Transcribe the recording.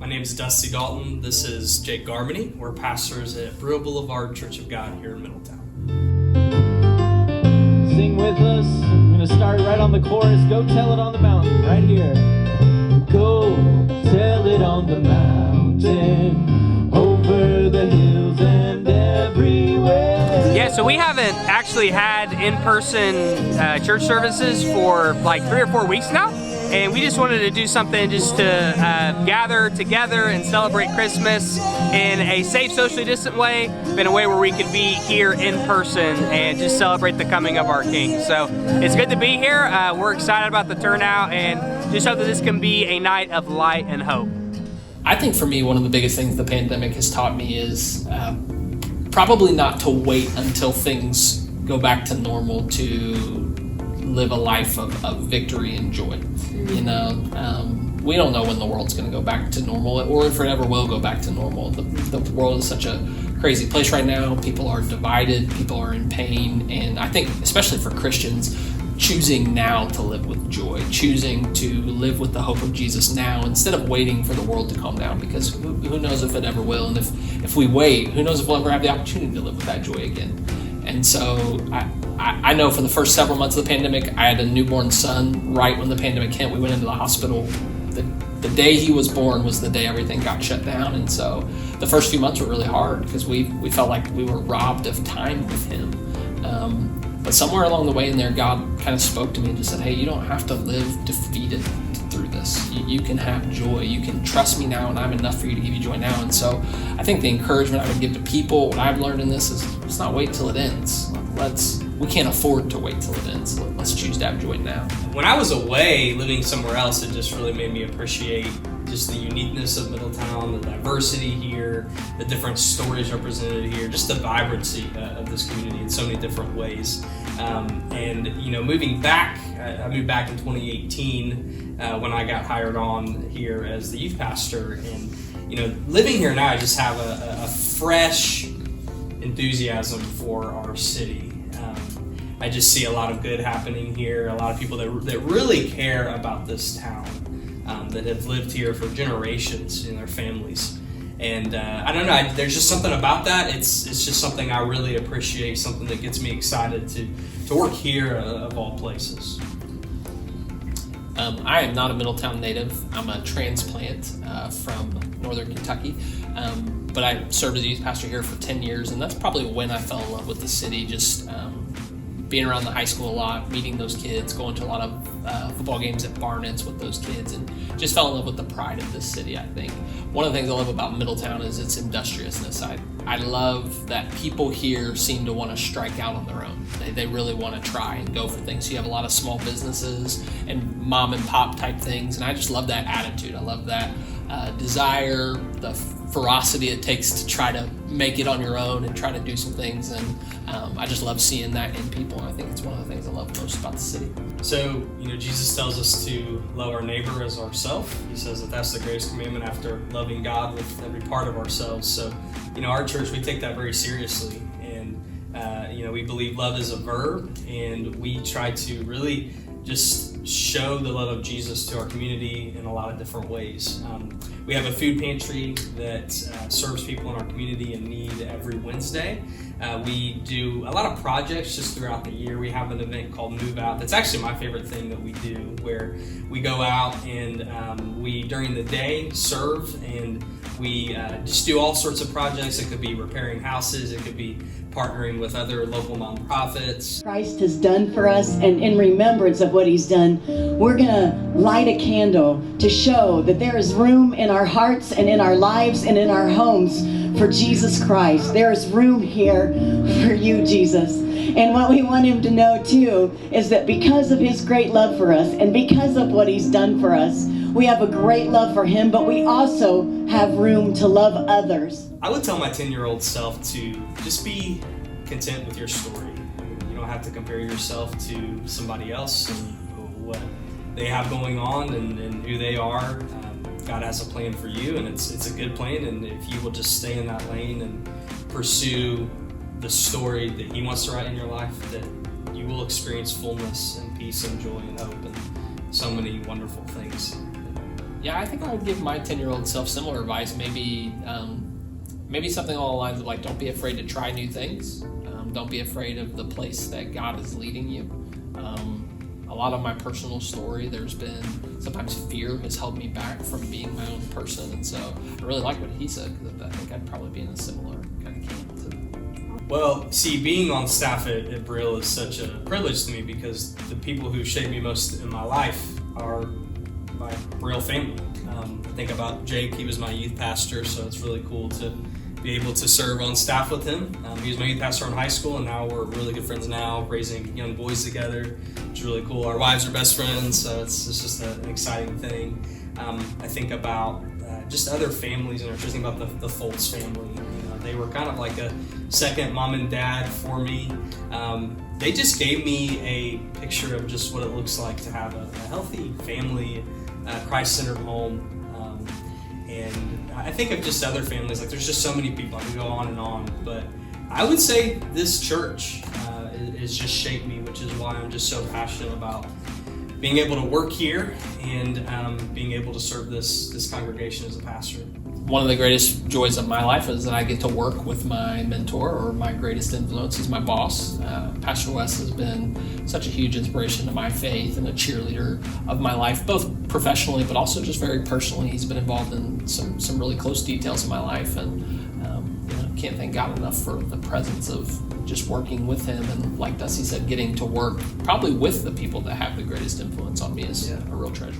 My name is Dusty Dalton. This is Jake Garmany. We're pastors at Breiel Boulevard Church of God here in Middletown. Sing with us. I'm going to start right on the chorus. Go tell it on the mountain, right here. Go tell it on the mountain, over the hills and everywhere. Yeah, so we haven't actually had in-person church services for like 3 or 4 weeks now. And we just wanted to do something just to gather together and celebrate Christmas in a safe, socially distant way, in a way where we can be here in person and just celebrate the coming of our King. So it's good to be here. We're excited about the turnout and just hope that this can be a night of light and hope. I think for me, one of the biggest things the pandemic has taught me is probably not to wait until things go back to normal to live a life of victory and joy. You know, we don't know when the world's going to go back to normal, or if it ever will go back to normal. The world is such a crazy place right now. People are divided, people are in pain, and I think, especially for Christians, choosing now to live with joy, choosing to live with the hope of Jesus now instead of waiting for the world to calm down, because who knows if it ever will, and if we wait, who knows if we'll ever have the opportunity to live with that joy again. And so I know for the first several months of the pandemic, I had a newborn son right when the pandemic hit. We went into the hospital. The day he was born was the day everything got shut down. And so the first few months were really hard because we felt like we were robbed of time with him. But somewhere along the way in there, God kind of spoke to me and just said, hey, you don't have to live defeated through this. You can have joy. You can trust me now, and I'm enough for you to give you joy now. And so I think the encouragement I would give to people, what I've learned in this is, let's not wait till it ends. We can't afford to wait till it ends. Let's choose to have joy now. When I was away living somewhere else, it just really made me appreciate just the uniqueness of Middletown, the diversity here, the different stories represented here, just the vibrancy of this community in so many different ways. And you know, moving back, I moved back in 2018 when I got hired on here as the youth pastor. And you know, living here now, I just have a fresh enthusiasm for our city. I just see a lot of good happening here, a lot of people that really care about this town, that have lived here for generations in their families. And I don't know, there's just something about that. It's just something I really appreciate, something that gets me excited to work here of all places. I am not a Middletown native. I'm a transplant from northern Kentucky. But I served as a youth pastor here for 10 years, and that's probably when I fell in love with the city, just being around the high school a lot, meeting those kids, going to a lot of football games at Barnett's with those kids, and just fell in love with the pride of this city, I think. One of the things I love about Middletown is its industriousness. I love that people here seem to want to strike out on their own. They really want to try and go for things. So you have a lot of small businesses and mom and pop type things, and I just love that attitude. I love that desire, the ferocity it takes to try to make it on your own and try to do some things, and I just love seeing that in people, and I think it's one of the things I love most about the city. So, you know, Jesus tells us to love our neighbor as ourselves. He says that that's the greatest commandment after loving God with every part of ourselves. So, you know, our church, we take that very seriously, and you know, we believe love is a verb, and we try to really just show the love of Jesus to our community in a lot of different ways. We have a food pantry that serves people in our community in need every Wednesday. We do a lot of projects just throughout the year. We have an event called Move Out. That's actually my favorite thing that we do, where we go out and we, during the day, serve, and we just do all sorts of projects. It could be repairing houses, it could be partnering with other local nonprofits. Christ has done for us, and in remembrance of what he's done, we're gonna light a candle to show that there is room in our hearts and in our lives and in our homes for Jesus Christ. There is room here for you, Jesus. And what we want him to know too is that because of his great love for us and because of what he's done for us, we have a great love for him, but we also have room to love others. I would tell my 10-year-old self to just be content with your story. You don't have to compare yourself to somebody else and what they have going on and who they are. God has a plan for you, and it's a good plan, and if you will just stay in that lane and pursue the story that he wants to write in your life, that you will experience fullness and peace and joy and hope and so many wonderful things. Yeah, I think I would give my 10-year-old self similar advice. Maybe something along the lines of like, don't be afraid to try new things. Don't be afraid of the place that God is leading you. A lot of my personal story, there's been sometimes fear has held me back from being my own person, and so I really like what he said, because I think I'd probably be in a similar kind of camp to. Well, see, being on staff at Breiel is such a privilege to me, because the people who shaped me most in my life are my Breiel family. I think about Jake, he was my youth pastor, so it's really cool to be able to serve on staff with him. He was my youth pastor in high school, and now we're really good friends now, raising young boys together. It's really cool. Our wives are best friends, so it's just an exciting thing. I think about just other families, and I was thinking about the Foltz family. You know, they were kind of like a second mom and dad for me. They just gave me a picture of just what it looks like to have a healthy family, Christ-centered home. And I think of just other families, like there's just so many people, I can go on, but I would say this church has just shaped me, which is why I'm just so passionate about being able to work here and being able to serve this congregation as a pastor. One of the greatest joys of my life is that I get to work with my mentor, or my greatest influence is my boss. Pastor Wes has been such a huge inspiration to my faith and a cheerleader of my life, both professionally but also just very personally. He's been involved in some really close details of my life, and can't thank God enough for the presence of just working with him, and like Dusty said, getting to work probably with the people that have the greatest influence on me is a real treasure.